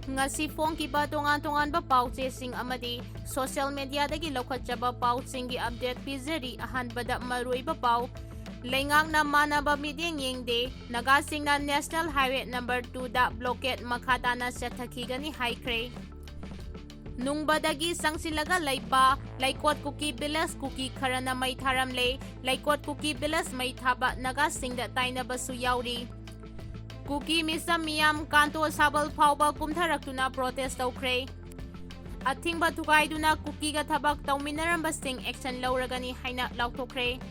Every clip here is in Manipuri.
Ngasi fongkiba tongan-tonganba pautesing amadi social media dagi lawkhatjaba pautsinggi update pizari ahanbada maruiba pau Lengang na manaba midyeng yengde nagasing na National Highway number 2 da blockade makata na sethakigani haikre Nungbadagi sangsilaga laipa laikot Kuki Bilas Kuki Kharana mai tharamle laikot Kuki Bilas mai thaba nagasing da tainabasu yauri Kuki Misa Miyam Kanto Sabal Pauba Kumtharakuna protest Twkhre Athingba Thukaiduna Kuki ga thabak tauminarambasing action lauragani haina Twkhre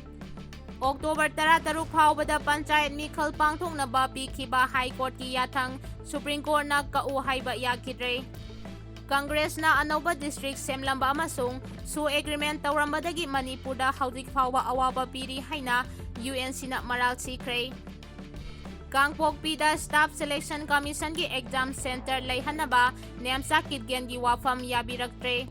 October 13 faubada panchayat mikhal pangthoknaba pikhiba High Court ki yathang Supreme Court na kau haiba Yakhidre Congress na anauba district semlamba amasung su agreement tawrambadagi Manipurda haudik fauba awaba piri haina UNC na maral sikre Kangpokpida Staff Selection Commission ki exam center laihanaba Namcham Kipgen Wafam Yakhidre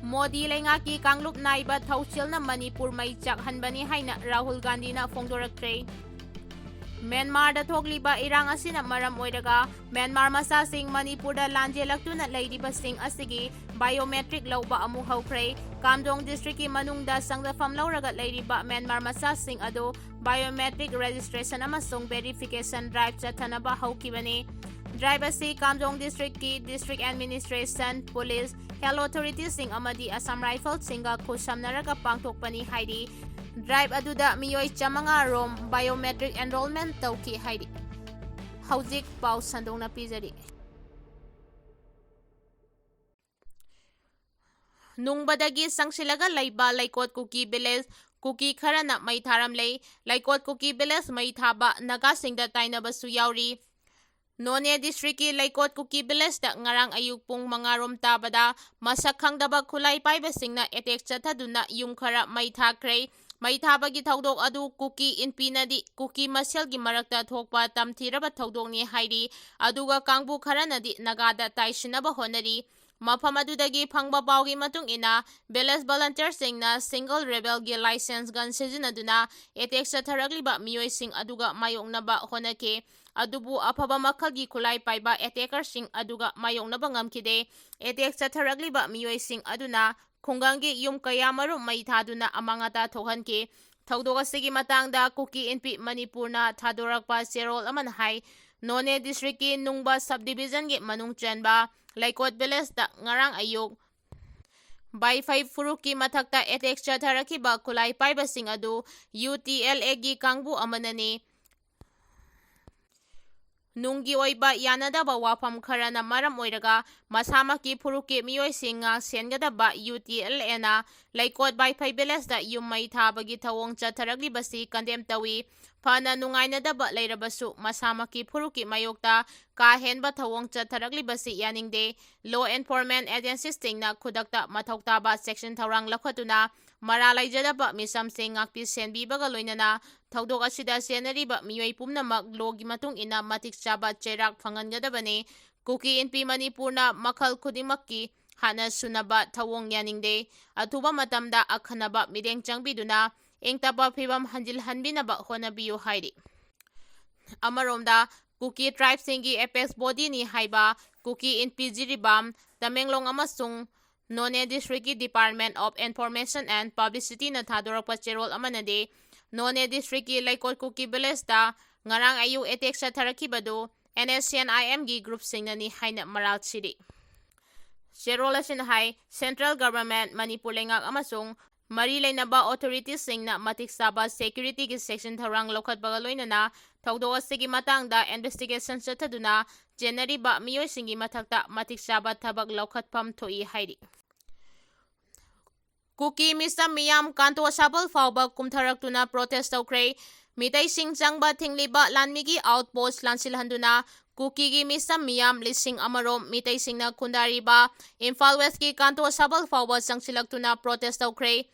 Modi lenga ki Kanglup naiba thauchil na Manipur mai chakhanbani haina Rahul Gandhi na phongdorakre Myanmar da thokliba irang asina maram oiraga Myanmar masasing Manipur da lanjelaktuna leiribasing asigi biometric lawba amu hawkhre Kamjong district ki manungda sangdafam lawraga leiriba Myanmar masasing ado biometric registration amasung verification drive chathanaba hawkibani drive asi Kamjong district ki district administration police health authorities sing amadi Assam Rifles singa khusamnaraga pangthokpani haidi drive aduda miyoi chamanga rom biometric enrollment tauki haidi hauzik pau sandongna pizari Nungbadagi sangsilaga laiba laikot Kuki Bilas Kuki Kharana mai tharamle laikot Kuki Bilas mai thaba nagasingda tainabasu yauri None district ki laikot Kuki Bilas da ngarang ayuk pung mangarom tabada masak khangdaba khulai paibasingna attack chathaduna yum khara mai thakre mai thabagi thaudok adu Kuki inpinadi Kuki maselgi marakta thokpa tamthiraba thaudokni hairi aduga kangbu kharanadi Naga Da Taisin honari mafam adudagi phangba pawgi matung ina Bilas volunteers singna single rebel gi license gun sizinaduna attack chatharagliba miyoi sing aduga mayoknaba honake adubu afaba makhalgi khulai paiba attacker sing aduga mayoknaba ngamkide attack chatharagliba miyoi sing aduna khungangi yum kayamaru mai thaduna amangata thohanke thaudokasigi matangda Kuki inpi Manipurna thadorakpa serol aman hai None district ki nungba subdivision gi manung chenba laikot Bilas da ngarang ayuk by 5 furuki mathakta attack chatharakiba khulai paibasing adu UTLA gi kangbu amanani Nunggi oiba yanadaba wafam kharana maram oiraga masamaki furuki miyoi singa sengadaba UTLA na laikot by 5 Bilas da yummai thabagi thawong chatharaglibasi condemn tawi Fana nungainadaba leirabasu masamaki furuki mayokta kahenba thawong chatharaglibasi yaningde law enforcement agencies tingna khudakta mathautaba section thawrang lakhatuna maralaijadaba misamsing ngakpi senbibaga loinana thaudok asida senariba miyoi pumnamak logi matung ina matik chaba cherak phangangadabane Kuki inpi Manipurna makhal khudimaki hana sunaba thawong yaningde athuba matamda akhanaba mideng changbiduna engtaba phibam hanjil hanbinaba honabiyo hairi amaromda Kuki tribe singi apex body ni haiba Kuki inpi jiribam Tamenglong amasung None district ki Department of Information and Publicity na thadorakpa cherol amanade None district ki laikot Kuki Bilas da ngarang ayu attack chatharakibado NSCNIM gi group singnani haina maral siri cherol asin hai central government Manipur lengak amasung Mari lainaba authorities singna matik saba security ki section tharang lokhat bagaloinana thawdo asigi matangda investigation chathaduna January ba miyoi singi mathakta matik saba thabak lokhat pham thoi hairi Kuki Misa Miyam Kanto Sabal fauba kumtharaktuna protest Twkhre mitai sing changba thingliba lanmigi outpost lansilhanduna Kuki gi Misa Miyam lising amarom mitai singna khundariba Imphal West ki Kanto Sabal fauba sangsilaktuna protest Twkhre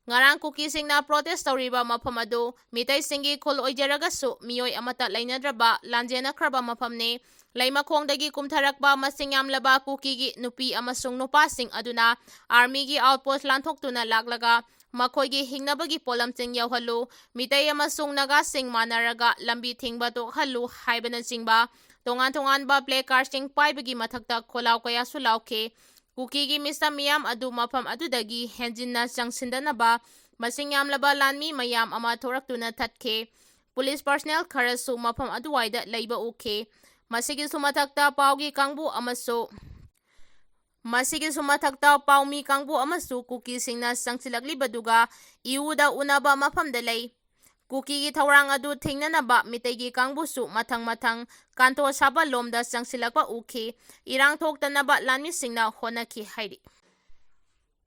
Ngarang Kuki singna protest tawriba mafam adu mitai singi khul oijaragasu miyoi amata lainadraba lanjena khraba mafamne laimakhongdagi kumtharakba masing yamlaba Kuki gi nupi amasung nupa sing aduna army gi outpost lanthokhtuna laklaga makhoi hingnabagi polamching yawhalu mitai amasung naga sing manaraga lambi thingba tokhallu haibana chingba ꯇꯣꯉꯥꯟ-ꯇꯣꯉꯥꯟꯕ ꯄ꯭ꯂꯦꯀꯥꯔꯗꯁꯤꯡ ꯄꯥꯏꯕꯒꯤ ꯃꯊꯛꯇ ꯈꯣꯜꯂꯥꯎ ꯀꯌꯥꯁꯨ ꯂꯥꯎꯈꯤ꯫ ꯀꯨꯀꯤꯒꯤ ꯃꯤꯆꯝ ꯃꯤꯌꯥꯝ ꯑꯗꯨ ꯃꯐꯝ ꯑꯗꯨꯗꯒꯤ ꯍꯦꯟꯖꯤꯟꯅ ꯆꯪꯁꯤꯟꯗꯅꯕ ꯃꯁꯤꯡ ꯌꯥꯝꯂꯕ ꯂꯥꯟꯃꯤ ꯃꯌꯥꯝ ꯑꯃ ꯊꯣꯔꯛꯇꯨꯅ ꯊꯠꯈꯤ꯫ ꯄꯨꯂꯤꯁ ꯄꯔꯁꯣꯅꯦꯜ ꯈꯔꯁꯨ ꯃꯐꯝ ꯑꯗꯨꯋꯥꯏꯗ ꯂꯩꯕ ꯎꯈꯤ꯫ ꯃꯁꯤꯒꯤꯁꯨ ꯃꯊꯛꯇ ꯄꯥꯎꯃꯤ ꯀꯥꯡꯕꯨ ꯑꯃꯁꯨ ꯀꯨꯀꯤꯁꯤꯡꯅ ꯆꯪꯁꯤꯜꯂꯛꯂꯤꯕꯗꯨꯒ ꯏꯎꯗ ꯎꯅꯕ ꯃꯐꯝꯗ ꯂꯩ꯫ ꯀꯨꯀꯤꯒꯤ ꯊꯧꯔꯥꯡ ꯑꯗꯨ ꯊꯤꯡꯅꯅꯕ ꯃꯤꯇꯩꯒꯤ ꯀꯥꯡꯕꯨꯁꯨ ꯃꯊꯪ-ꯃꯊꯪ ꯀꯥꯟꯇꯣ ꯁꯥꯕ ꯂꯣꯝꯗ ꯆꯪꯁꯤꯜꯂꯛꯄ ꯎꯈꯤ꯫ ꯏꯔꯥꯡ ꯊꯣꯛꯇꯅꯕ ꯂꯥꯟꯃꯤꯁꯤꯡꯅ ꯍꯣꯠꯅꯈꯤ ꯍꯥꯏꯔꯤ꯫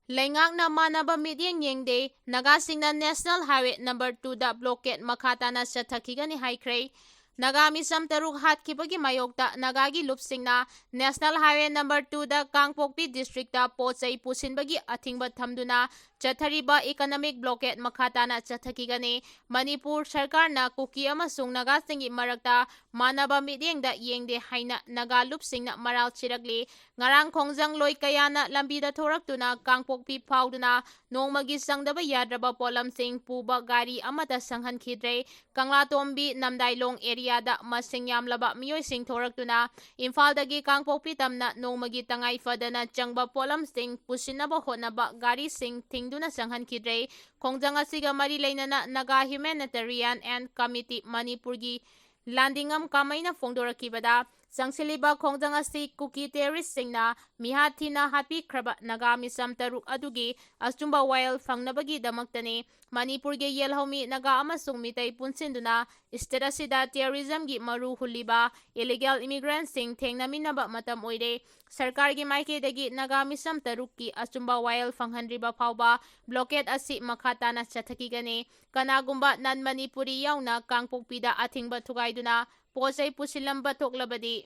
ꯂꯩꯉꯥꯛꯅ ꯃꯥꯟꯅꯕ ꯃꯤꯠꯌꯦꯡ ꯌꯦꯡꯗꯦ, ꯅꯥꯒꯥꯁꯤꯡꯅ ꯅꯦꯁꯅꯦꯜ ꯍꯥꯏꯋꯦ ꯅꯝꯕꯔ 2ꯗ ꯕ꯭ꯂꯣꯀꯦꯠ ꯃꯈꯥ ꯇꯥꯅ ꯆꯠꯊꯈꯤꯒꯅꯤ ꯍꯥꯏꯈ꯭ꯔꯦ꯫ ꯅꯥꯒꯥ ꯃꯤꯆꯝ 3 ꯍꯥꯠꯈꯤꯕꯒꯤ ꯃꯥꯌꯣꯛꯇ ꯅꯥꯒꯥꯒꯤ ꯂꯨꯞꯁꯤꯡꯅ ꯅꯦꯁꯅꯦꯜ ꯍꯥꯏꯋꯦ ꯅꯝꯕꯔ 2ꯗ ꯀꯥꯡꯄꯣꯛꯄꯤ ꯗꯤꯁꯇ꯭ꯔꯤꯛꯇ ꯄꯣꯠ-ꯆꯩ ꯄꯨꯁꯤꯟꯕꯒꯤ ꯑꯊꯤꯡꯕ ꯊꯝꯗꯨꯅ ꯆꯠꯊꯔꯤꯕ ꯏꯀꯣꯅꯣꯃꯤꯛ ꯕ꯭ꯂꯣꯀꯦꯠ ꯃꯈꯥ ꯇꯥꯅ ꯆꯠꯊꯈꯤꯒꯅꯤ꯫ ꯃꯅꯤꯄꯨꯔ ꯁꯔꯀꯥꯔꯅ ꯀꯨꯀꯤ ꯑꯃꯁꯨꯡ ꯅꯥꯒꯥꯁꯤꯡꯒꯤ ꯃꯔꯛꯇ ꯃꯥꯟꯅꯕ ꯃꯤꯠꯌꯦꯡꯗ ꯌꯦꯡꯗꯦ ꯍꯥꯏꯅ ꯅꯥꯒꯥ ꯂꯨꯞꯁꯤꯡꯅ ꯃꯔꯥꯜ ꯁꯤꯔꯛꯂꯤ꯫ ꯉꯔꯥꯡ ꯈꯣꯡꯖꯪꯂꯣꯏ ꯀꯌꯥꯅ ꯂꯝꯕꯤꯗ ꯊꯣꯔꯛꯇꯨꯅ ꯀꯥꯡꯄꯣꯛꯄꯤ ꯐꯥꯎꯗꯨꯅ ꯅꯣꯡꯃꯒꯤ ꯆꯪꯗꯕ ꯌꯥꯗ꯭ꯔꯕ ꯄꯣꯠꯂꯝꯁꯤꯡ ꯄꯨꯕ ꯒꯥꯔꯤ ꯑꯃꯠꯇ ꯆꯪꯍꯟꯈꯤꯗ꯭ꯔꯦ꯫ ꯀꯪꯂꯥꯇꯣꯝꯕꯤ ꯅꯝꯗꯥꯏꯂꯣꯡ ꯑꯦꯔꯤꯌꯥꯗ ꯃꯁꯤꯡ ꯌꯥꯝꯂꯕ ꯃꯤꯑꯣꯏꯁꯤꯡ ꯊꯣꯔꯛꯇꯨꯅ ꯏꯝꯐꯥꯜꯗꯒꯤ ꯀꯥꯡꯄꯣꯛꯄꯤ ꯇꯝꯅ ꯅꯣꯡꯃꯒꯤ ꯇꯉꯥꯏ ꯐꯗꯅ ꯆꯪꯕ ꯄꯣꯠꯂꯝꯁꯤꯡ ꯄꯨꯁꯤꯟꯅꯕ ꯍꯣꯠꯅꯕ ꯒꯥꯔꯤꯁꯤꯡ ꯊꯤꯡꯗꯨꯅ ꯆꯪꯍꯟꯈꯤꯗ꯭ꯔꯦ꯫ ꯈꯣꯡꯖꯪ ꯑꯁꯤꯒ ꯃꯔꯤ ꯂꯩꯅꯅ ꯅꯥꯒꯥ ꯍ꯭ꯌꯨꯃꯦꯅꯤꯇꯔꯤꯌꯥꯟ ꯑꯦꯟ ꯀꯝꯃꯤꯇꯤ ꯃꯅꯤꯄꯨꯔꯒꯤ ꯂꯥꯟꯗꯤꯉꯝ ꯀꯥꯃꯩꯅ ꯐꯣꯡꯗꯣꯔꯛꯈꯤꯕꯗ ꯆꯪꯁꯤꯜꯂꯤꯕ ꯈꯣꯡꯖꯪ ꯑꯁꯤ ꯀꯨꯀꯤ ꯇꯦꯔꯣꯔꯤꯁꯁꯤꯡꯅ ꯃꯤꯍꯥꯠ-ꯊꯤꯅ ꯍꯥꯠꯄꯤꯈ꯭ꯔꯕ ꯅꯥꯒꯥ ꯃꯤꯆꯝ 3 ꯑꯗꯨꯒꯤ ꯑꯆꯨꯝꯕ ꯋꯥꯌꯦꯜ ꯐꯪꯅꯕꯒꯤꯗꯃꯛꯇꯅꯤ꯫ ꯃꯅꯤꯄꯨꯔꯒꯤ ꯌꯦꯜꯍꯧꯃꯤ ꯅꯥꯒꯥ ꯑꯃꯁꯨꯡ ꯃꯤꯇꯩ ꯄꯨꯟꯁꯤꯟꯗꯨꯅ ꯁ꯭ꯇꯦꯠ ꯑꯁꯤꯗ ꯇꯦꯔꯣꯔꯤꯖꯝꯒꯤ ꯃꯔꯨ ꯍꯨꯜꯂꯤꯕ ꯏꯂꯤꯒꯦꯜ ꯏꯃꯤꯒ꯭ꯔꯦꯟꯠꯁꯤꯡ ꯊꯦꯡꯅꯃꯤꯟꯅꯕ ꯃꯇꯝ ꯑꯣꯏꯔꯦ꯫ ꯁꯔꯀꯥꯔꯒꯤ ꯃꯥꯏꯀꯩꯗꯒꯤ ꯅꯥꯒꯥ ꯃꯤꯆꯝ 3ꯀꯤ ꯑꯆꯨꯝꯕ ꯋꯥꯌꯦꯜ ꯐꯪꯍꯟꯗ꯭ꯔꯤꯕ ꯐꯥꯎꯕ ꯕ꯭ꯂꯣꯀꯦꯠ ꯑꯁꯤ ꯃꯈꯥ ꯇꯥꯅ ꯆꯠꯊꯈꯤꯒꯅꯤ꯫ ꯀꯅꯥꯒꯨꯝꯕ ꯅꯟ ꯃꯅꯤꯄꯨꯔꯤ ꯌꯥꯎꯅ ꯀꯥꯡꯄꯣꯛꯄꯤꯗ ꯑꯊꯤꯡꯕ ꯊꯨꯒꯥꯏꯗꯨꯅ ꯄꯣꯠ-ꯆꯩ ꯄꯨꯁꯤꯜꯂꯝꯕ ꯊꯣꯛꯂꯕꯗꯤ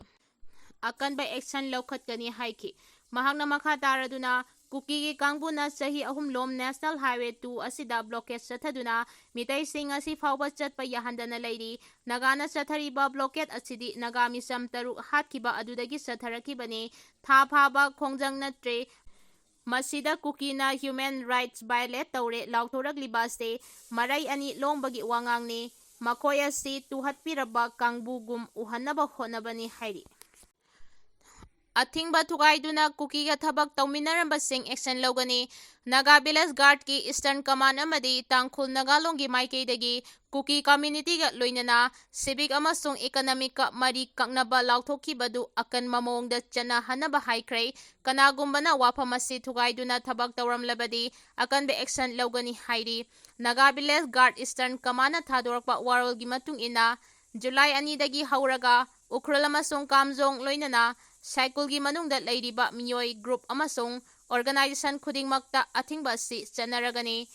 ꯑꯀꯟꯕ ꯑꯦꯛꯁꯟ ꯂꯧꯈꯠꯀꯅꯤ ꯍꯥꯏꯈꯤ꯫ ꯃꯍꯥꯛꯅ ꯃꯈꯥ ꯇꯥꯔꯗꯨꯅ ꯀꯨꯀꯤꯒꯤ ꯀꯥꯡꯕꯨꯅ ꯆꯍꯤ 3 ꯅꯦꯁꯅꯦꯜ ꯍꯥꯏꯋꯦ 2 ꯑꯁꯤꯗ ꯕ꯭ꯂꯣꯀꯦꯠ ꯆꯠꯊꯗꯨꯅ ꯃꯤꯇꯩꯁꯤꯡ ꯉꯁꯤ ꯐꯥꯎꯕ ꯆꯠꯄ ꯌꯥꯍꯟꯗꯅ ꯂꯩꯔꯤ꯫ ꯅꯥꯒꯥꯅ ꯆꯠꯊꯔꯤꯕ ꯕ꯭ꯂꯣꯀꯦꯠ ꯑꯁꯤꯗꯤ ꯅꯥꯒꯥ ꯃꯤꯆꯝ 3 ꯍꯥꯠꯈꯤꯕ ꯑꯗꯨꯗꯒꯤ ꯆꯠꯊꯔꯛꯈꯤꯕꯅꯤ꯫ ꯊꯥ ꯐꯥꯕ ꯈꯣꯡꯖꯪ ꯅꯠꯇ꯭ꯔꯦ ꯃꯁꯤꯗ ꯀꯨꯀꯤꯅ ꯍ꯭ꯌꯨꯃꯦꯟ ꯔꯥꯏꯠꯁ ꯚꯥꯏꯑꯣꯂꯦꯠ ꯇꯧꯔꯦ ꯂꯥꯎꯊꯣꯔꯛꯂꯤꯕ ꯑꯁꯤ ꯃꯔꯩ ꯑꯅꯤ ꯂꯣꯡꯕꯒꯤ ꯋꯥꯉꯥꯡꯅꯤ꯫ ꯃꯈꯣꯏ ꯑꯁꯤ ꯇꯨꯍꯠꯄꯤꯔꯕ ꯀꯥꯡꯕꯨꯒꯨꯝ ꯎꯍꯟꯅꯕ ꯍꯣꯠꯅꯕꯅꯤ ꯍꯥꯏꯔꯤ꯫ ꯑꯊꯤꯡꯕ ꯊꯨꯒꯥꯏꯗꯨꯅ ꯀꯨꯀꯤꯒ ꯊꯕꯛ ꯇꯧꯃꯤꯟꯅꯔꯝꯕꯁꯤꯡ ꯑꯦꯛꯁꯟ ꯂꯧꯒꯅꯤ꯫ ꯅꯥꯒꯥ ꯚꯤꯂꯦꯖ ꯒꯥꯔꯗꯀꯤ ꯏꯁꯇꯔꯟ ꯀꯃꯥꯟ ꯑꯃꯗꯤ ꯇꯥꯡꯈꯨꯜ ꯅꯥꯒꯥꯂꯣꯡꯒꯤ ꯃꯥꯏꯀꯩꯗꯒꯤ ꯀꯨꯀꯤ ꯀꯝꯃ꯭ꯌꯨꯅꯤꯇꯤꯒ ꯂꯣꯏꯅꯅ ꯁꯤꯚꯤꯛ ꯑꯃꯁꯨꯡ ꯏꯀꯣꯅꯣꯃꯤꯛꯀ ꯃꯔꯤ ꯀꯛꯅꯕ ꯂꯥꯎꯊꯣꯛꯈꯤꯕꯗꯨ ꯑꯀꯟꯕ ꯃꯑꯣꯡꯗ ꯆꯠꯅꯍꯟꯅꯕ ꯍꯥꯏꯈ꯭ꯔꯦ꯫ ꯀꯅꯥꯒꯨꯝꯕꯅ ꯋꯥꯐꯝ ꯑꯁꯤ ꯊꯨꯒꯥꯏꯗꯨꯅ ꯊꯕꯛ ꯇꯧꯔꯝꯂꯕꯗꯤ ꯑꯀꯟꯕ ꯑꯦꯛꯁꯟ ꯂꯧꯒꯅꯤ ꯍꯥꯏꯔꯤ꯫ ꯅꯥꯒꯥ ꯚꯤꯂꯦꯖ ꯒꯥꯔꯗ ꯏꯁꯇꯔꯟ ꯀꯃꯥꯟꯅ ꯊꯥꯗꯣꯔꯛꯄ ꯋꯥꯔꯣꯜꯒꯤ ꯃꯇꯨꯡ ꯏꯟꯅ ꯖꯨꯂꯥꯏ 2ꯗꯒꯤ ꯍꯧꯔꯒ ꯎꯈ꯭ꯔꯨꯜ ꯑꯃꯁꯨꯡ ꯀꯥꯝꯖꯣꯡ ꯂꯣꯏꯅꯅ ꯁꯥꯏꯀꯜꯒꯤ ꯃꯅꯨꯡꯗ ꯂꯩꯔꯤꯕ ꯃꯤꯑꯣꯏ ꯒ꯭ꯔꯨꯞ ꯑꯃꯁꯨꯡ ꯑꯣꯔꯒꯅꯥꯏꯖꯦꯁꯟ ꯈꯨꯗꯤꯡꯃꯛꯇ ꯑꯊꯤꯡꯕ ꯑꯁꯤ ꯆꯠꯅꯔꯒꯅꯤ꯫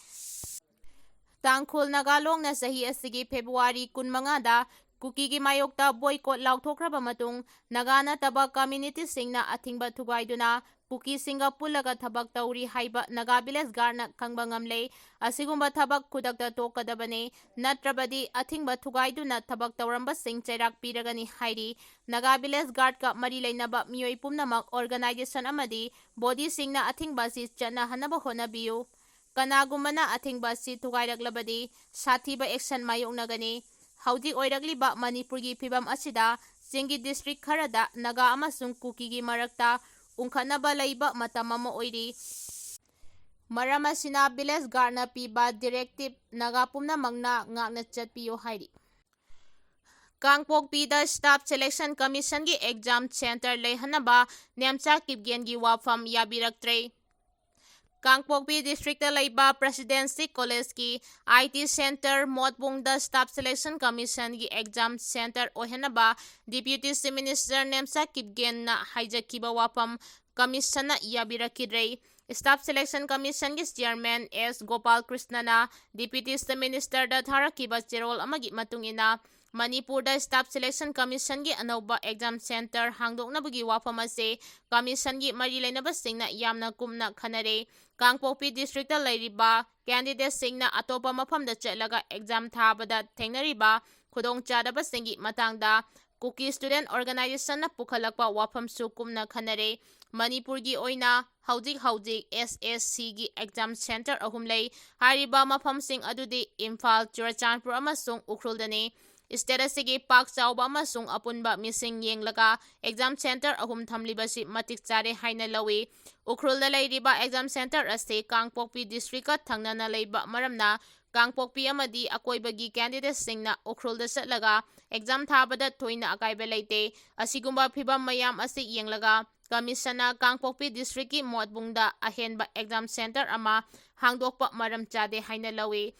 ꯇꯥꯡꯈꯨꯜ ꯅꯥꯒꯥꯂꯣꯡꯅ ꯆꯍꯤ ꯑꯁꯤꯒꯤ ꯐꯦꯕ꯭ꯔꯨꯋꯥꯔꯤ 15ꯗ ꯀꯨꯀꯤꯒꯤ ꯃꯥꯌꯣꯛꯇ ꯕꯣꯏꯀꯣꯠ ꯂꯥꯎꯊꯣꯛꯈ꯭ꯔꯕ ꯃꯇꯨꯡ ꯅꯥꯒꯥ ꯅꯠꯇꯕ ꯀꯝꯃ꯭ꯌꯨꯅꯤꯇꯤꯁꯤꯡꯅ ꯑꯊꯤꯡꯕ ꯊꯨꯒꯥꯏꯗꯨꯅ ꯀꯨꯀꯤꯁꯤꯡꯒ ꯄꯨꯜꯂꯒ ꯊꯕꯛ ꯇꯧꯔꯤ ꯍꯥꯏꯕ ꯅꯥꯒꯥ ꯚꯤꯂꯦꯖ ꯒꯥꯔꯗꯅ ꯈꯪꯕ ꯉꯝꯂꯦ꯫ ꯑꯁꯤꯒꯨꯝꯕ ꯊꯕꯛ ꯈꯨꯗꯛꯇ ꯇꯣꯛꯀꯗꯕꯅꯤ, ꯅꯠꯇ꯭ꯔꯕꯗꯤ ꯑꯊꯤꯡꯕ ꯊꯨꯒꯥꯏꯗꯨꯅ ꯊꯕꯛ ꯇꯧꯔꯝꯕꯁꯤꯡ ꯆꯩꯔꯥꯛ ꯄꯤꯔꯒꯅꯤ ꯍꯥꯏꯔꯤ꯫ ꯅꯥꯒꯥ ꯚꯤꯂꯦꯖ ꯒꯥꯔꯗꯀ ꯃꯔꯤ ꯂꯩꯅꯕ ꯃꯤꯑꯣꯏ ꯄꯨꯝꯅꯃꯛ, ꯑꯣꯔꯒꯅꯥꯏꯖꯦꯁꯟ ꯑꯃꯗꯤ ꯕꯣꯗꯤꯁꯤꯡꯅ ꯑꯊꯤꯡꯕ ꯑꯁꯤ ꯆꯠꯅꯍꯟꯅꯕ ꯍꯣꯠꯅꯕꯤꯌꯨ꯫ ꯀꯅꯥꯒꯨꯝꯕꯅ ꯑꯊꯤꯡꯕ ꯑꯁꯤ ꯊꯨꯒꯥꯏꯔꯛꯂꯕꯗꯤ ꯁꯥꯊꯤꯕ ꯑꯦꯛꯁꯟ ꯃꯥꯌꯣꯛꯅꯒꯅꯤ꯫ ꯍꯧꯖꯤꯛ ꯑꯣꯏꯔꯛꯂꯤꯕ ꯃꯅꯤꯄꯨꯔꯒꯤ ꯐꯤꯚꯝ ꯑꯁꯤꯗ ꯆꯤꯡꯒꯤ ꯗꯤꯁꯇ꯭ꯔꯤꯛ ꯈꯔꯗ ꯅꯥꯒꯥ ꯑꯃꯁꯨꯡ ꯀꯨꯀꯤꯒꯤ ꯃꯔꯛꯇ ꯎꯪꯈꯠꯅꯕ ꯂꯩꯕ ꯃꯇꯝ ꯑꯃ ꯑꯣꯏꯔꯤ꯫ ꯃꯔꯝ ꯑꯁꯤꯅ ꯚꯤꯂꯦꯖ ꯒꯥꯔꯗꯅ ꯄꯤꯕ ꯗꯤꯔꯦꯛꯇꯤꯕ ꯅꯥꯒꯥ ꯄꯨꯝꯅꯃꯛꯅ ꯉꯥꯛꯅ ꯆꯠꯄꯤꯌꯨ ꯍꯥꯏꯔꯤ꯫ ꯀꯥꯡꯄꯣꯛꯄꯤꯗ ꯁ꯭ꯇꯥꯐ ꯁꯦꯂꯦꯛꯁꯟ ꯀꯝꯃꯤꯁꯟꯒꯤ ꯑꯦꯛꯖꯥꯝ ꯁꯦꯟꯇꯔ ꯂꯩꯍꯟꯅꯕ ꯅꯦꯝꯆꯥ ꯀꯤꯞꯒꯦꯟꯒꯤ ꯋꯥꯐꯝ ꯌꯥꯕꯤꯔꯛꯇ꯭ꯔꯦ꯫ ꯀꯥꯡꯄꯣꯛꯄꯤ ꯗꯤꯁꯇ꯭ꯔꯤꯛꯇ ꯂꯩꯕ ꯄ꯭ꯔꯦꯁꯤꯗꯦꯟꯁꯤ ꯀꯣꯂꯦꯖꯀꯤ ꯑꯥꯏ.ꯇꯤ. ꯁꯦꯟꯇꯔ ꯃꯣꯠꯕꯨꯡꯗ ꯁ꯭ꯇꯥꯐ ꯁꯦꯂꯦꯛꯁꯟ ꯀꯝꯃꯤꯁꯟꯒꯤ ꯑꯦꯛꯖꯥꯝ ꯁꯦꯟꯇꯔ ꯑꯣꯏꯍꯟꯅꯕ ꯗꯤꯄ꯭ꯌꯨꯇꯤ ꯆꯤꯐ ꯃꯤꯅꯤꯁꯇꯔ ꯅꯦꯝꯆꯥ ꯀꯤꯞꯒꯦꯟꯅ ꯍꯥꯏꯖꯈꯤꯕ ꯋꯥꯐꯝ ꯀꯝꯃꯤꯁꯟꯅ ꯌꯥꯕꯤꯔꯛꯈꯤꯗ꯭ꯔꯦ꯫ ꯁ꯭ꯇꯥꯐ ꯁꯦꯂꯦꯛꯁꯟ ꯀꯝꯃꯤꯁꯟꯒꯤ ꯆꯦꯌꯔꯃꯦꯟ ꯑꯦꯁ. ꯒꯣꯄꯥꯜꯀ꯭ꯔꯤꯁꯅꯅ ꯗꯤꯄ꯭ꯌꯨꯇꯤ ꯆꯤꯐ ꯃꯤꯅꯤꯁꯇꯔꯗ ꯊꯥꯔꯛꯈꯤꯕ ꯆꯦꯔꯣꯜ ꯑꯃꯒꯤ ꯃꯇꯨꯡ ꯏꯟꯅ ꯃꯅꯤꯄꯨꯔꯗ ꯁ꯭ꯇꯥꯐ ꯁꯦꯂꯦꯛꯁꯟ ꯀꯝꯃꯤꯁꯟꯒꯤ ꯑꯅꯧꯕ ꯑꯦꯛꯖꯥꯝ ꯁꯦꯟꯇꯔ ꯍꯥꯡꯗꯣꯛꯅꯕꯒꯤ ꯋꯥꯐꯝ ꯑꯁꯤ ꯀꯝꯃꯤꯁꯟꯒꯤ ꯃꯔꯤ ꯂꯩꯅꯕꯁꯤꯡꯅ ꯌꯥꯝꯅ ꯀꯨꯞꯅ ꯈꯟꯅꯔꯦ꯫ ꯀꯥꯡꯄꯣꯛꯄꯤ ꯗꯤꯁꯇ꯭ꯔꯤꯛꯇ ꯂꯩꯔꯤꯕ ꯀꯦꯟꯗꯤꯗꯦꯠꯁꯤꯡꯅ ꯑꯇꯣꯞꯄ ꯃꯐꯝꯗ ꯆꯠꯂꯒ ꯑꯦꯛꯖꯥꯝ ꯊꯥꯕꯗ ꯊꯦꯡꯅꯔꯤꯕ ꯈꯨꯗꯣꯡꯆꯥꯗꯕꯁꯤꯡꯒꯤ ꯃꯇꯥꯡꯗ ꯀꯨꯀꯤ ꯁ꯭ꯇꯨꯗꯦꯟꯠ ꯑꯣꯔꯒꯅꯥꯏꯖꯦꯁꯟꯅ ꯄꯨꯈꯠꯂꯛꯄ ꯋꯥꯐꯝꯁꯨ ꯀꯨꯞꯅ ꯈꯟꯅꯔꯦ꯫ ꯃꯅꯤꯄꯨꯔꯒꯤ ꯑꯣꯏꯅ ꯍꯧꯖꯤꯛ ꯑꯦꯁ.ꯑꯦꯁ.ꯁꯤꯒꯤ ꯑꯦꯛꯖꯥꯝ ꯁꯦꯟꯇꯔ 3 ꯂꯩ꯫ ꯍꯥꯏꯔꯤꯕ ꯃꯐꯝꯁꯤꯡ ꯑꯗꯨꯗꯤ ꯏꯝꯐꯥꯜ, ꯆꯨꯔꯆꯥꯟꯄꯨꯔ ꯑꯃꯁꯨꯡ ꯎꯈ꯭ꯔꯨꯜꯗꯅꯤ꯫ ꯁ꯭ꯇꯦꯠ ꯑꯁꯤꯒꯤ ꯄꯥꯛ ꯆꯥꯎꯕ ꯑꯃꯁꯨꯡ ꯑꯄꯨꯟꯕ ꯃꯤꯁꯤꯡ ꯌꯦꯡꯂꯒ ꯑꯦꯛꯖꯥꯝ ꯁꯦꯟꯇꯔ 3 ꯊꯝꯂꯤꯕꯁꯤ ꯃꯇꯤꯛ ꯆꯥꯔꯦ ꯍꯥꯏꯅ ꯂꯧꯏ꯫ ꯎꯈ꯭ꯔꯨꯜꯗ ꯂꯩꯔꯤꯕ ꯑꯦꯛꯖꯥꯝ ꯁꯦꯟꯇꯔ ꯑꯁꯤ ꯀꯥꯡꯄꯣꯛꯄꯤ ꯗꯤꯁꯇ꯭ꯔꯤꯛꯀ ꯊꯪꯅꯅ ꯂꯩꯕ ꯃꯔꯝꯅ ꯀꯥꯡꯄꯣꯛꯄꯤ ꯑꯃꯗꯤ ꯑꯀꯣꯏꯕꯒꯤ ꯀꯦꯟꯗꯤꯗꯦꯠꯁꯤꯡꯅ ꯎꯈ꯭ꯔꯨꯜꯗ ꯆꯠꯂꯒ ꯑꯦꯛꯖꯥꯝ ꯊꯥꯕꯗ ꯊꯣꯏꯅ ꯑꯀꯥꯏꯕ ꯂꯩꯇꯦ꯫ ꯑꯁꯤꯒꯨꯝꯕ ꯐꯤꯚꯝ ꯃꯌꯥꯝ ꯑꯁꯤ ꯌꯦꯡꯂꯒ ꯀꯃꯤꯁꯟꯅ ꯀꯥꯡꯄꯣꯛꯄꯤ ꯗꯤꯁꯇ꯭ꯔꯤꯛꯀꯤ ꯃꯣꯠꯕꯨꯡꯗ ꯑꯍꯦꯟꯕ ꯑꯦꯛꯖꯥꯝ ꯁꯦꯟꯇꯔ ꯑꯃ ꯍꯥꯡꯗꯣꯛꯄ ꯃꯔꯝ ꯆꯥꯗꯦ ꯍꯥꯏꯅ ꯂꯧꯏ꯫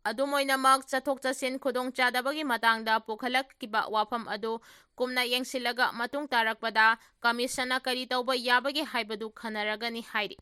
ꯑꯗꯨꯝ ꯑꯣꯏꯅꯃꯛ ꯆꯠꯊꯣꯛ ꯆꯠꯁꯤꯟ ꯈꯨꯗꯣꯡꯆꯥꯗꯕꯒꯤ ꯃꯇꯥꯡꯗ ꯄꯨꯈꯠꯂꯛꯈꯤꯕ ꯋꯥꯐꯝ ꯑꯗꯨ ꯀꯨꯞꯅ ꯌꯦꯡꯁꯤꯜꯂꯒ ꯃꯇꯨꯡ ꯇꯥꯔꯛꯄꯗ ꯀꯃꯤꯁꯟꯅ ꯀꯔꯤ ꯇꯧꯕ ꯌꯥꯕꯒꯦ ꯍꯥꯏꯕꯗꯨ ꯈꯟꯅꯔꯒꯅꯤ ꯍꯥꯏꯔꯤ꯫